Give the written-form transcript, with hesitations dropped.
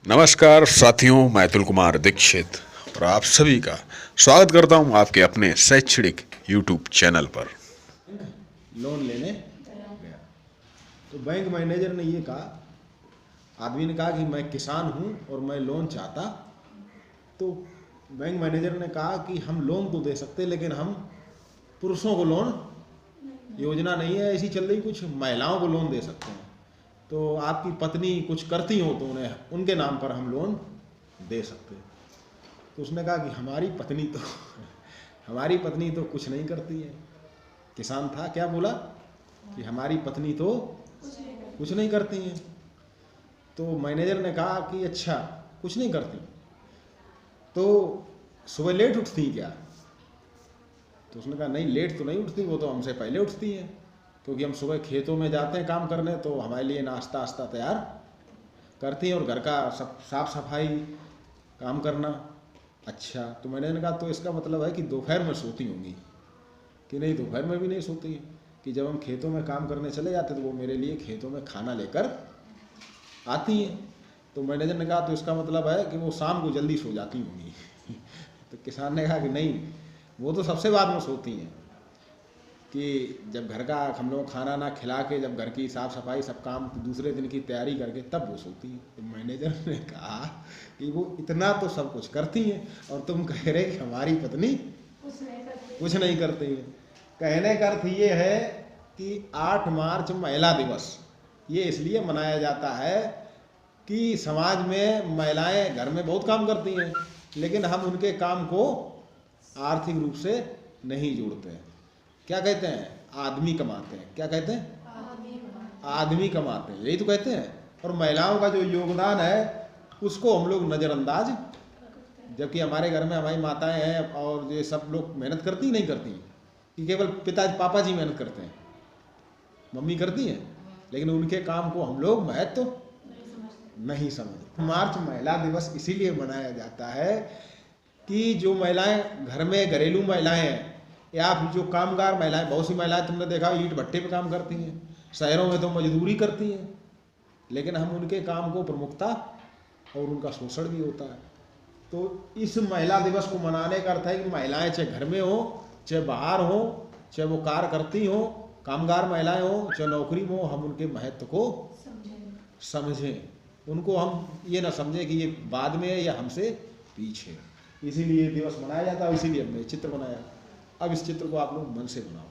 नमस्कार साथियों, मैं अतुल कुमार दीक्षित और आप सभी का स्वागत करता हूं आपके अपने शैक्षणिक यूट्यूब चैनल पर। लोन लेने गया तो बैंक मैनेजर ने ये कहा, आदमी ने कहा कि मैं किसान हूँ और मैं लोन चाहता। तो बैंक मैनेजर ने कहा कि हम लोन तो दे सकते, लेकिन हम पुरुषों को लोन योजना नहीं है ऐसी चल रही, कुछ महिलाओं को लोन दे सकते हैं। तो आपकी पत्नी कुछ करती हो तो उन्हें उनके नाम पर हम लोन दे सकते हैं। तो उसने कहा कि हमारी पत्नी तो कुछ नहीं करती है। किसान था, क्या बोला कि हमारी पत्नी तो कुछ नहीं करती हैं। तो मैनेजर ने कहा कि अच्छा, कुछ नहीं करती तो सुबह लेट उठती क्या? तो उसने कहा नहीं, लेट तो नहीं उठती, वो तो हमसे पहले उठती हैं, क्योंकि हम सुबह खेतों में जाते हैं काम करने, तो हमारे लिए नाश्ता वास्ता तैयार करती हैं और घर का सब साफ सफाई काम करना। अच्छा, तो मैंने कहा तो इसका मतलब है कि दोपहर में सोती होंगी? कि नहीं, दोपहर में भी नहीं सोती है, कि जब हम खेतों में काम करने चले जाते तो वो मेरे लिए खेतों में खाना लेकर आती हैं। तो मैनेजर ने कहा तो इसका मतलब है कि वो शाम को जल्दी सो जाती होंगी। तो किसान ने कहा कि नहीं, वो तो सबसे बाद में सोती हैं, कि जब घर का हम लोग खाना ना खिला के, जब घर की साफ़ सफाई सब काम दूसरे दिन की तैयारी करके तब वो सोती हैं। तो मैनेजर ने कहा कि वो इतना तो सब कुछ करती हैं और तुम कह रहे कि हमारी पत्नी कुछ नहीं करती है। कहने का अर्थ ये है कि 8 मार्च महिला दिवस ये इसलिए मनाया जाता है कि समाज में महिलाएं घर में बहुत काम करती हैं, लेकिन हम उनके काम को आर्थिक रूप से नहीं जोड़ते हैं। क्या कहते हैं? आदमी कमाते हैं। क्या कहते हैं? आदमी कमाते हैं, यही तो कहते हैं। और महिलाओं का जो योगदान है उसको हम लोग नज़रअंदाज, जबकि हमारे घर में हमारी माताएं हैं और ये सब लोग मेहनत करती नहीं करती, कि केवल पापा जी मेहनत करते हैं, मम्मी करती हैं, लेकिन उनके काम को हम लोग महत्व नहीं समझते। मार्च महिला दिवस इसीलिए मनाया जाता है कि जो महिलाएं घर में घरेलू महिलाएं हैं, या जो कामगार महिलाएं, बहुत सी महिलाएं तुमने देखा ईंट भट्टे पे काम करती हैं, शहरों में तो मजदूरी करती हैं, लेकिन हम उनके काम को प्रमुखता और उनका शोषण भी होता है। तो इस महिला दिवस को मनाने का अर्थ है कि महिलाएं चाहे घर में हो, चाहे बाहर हो, चाहे वो कार्य करती हो, कामगार महिलाएं हो, चाहे नौकरी में हो, हम उनके महत्व को समझें। उनको हम ये ना समझें कि ये बाद में है या हमसे पीछे। इसीलिए दिवस मनाया जाता है, इसीलिए हमने चित्र बनाया। अब इस चित्र को आप लोग मन से बनाओ।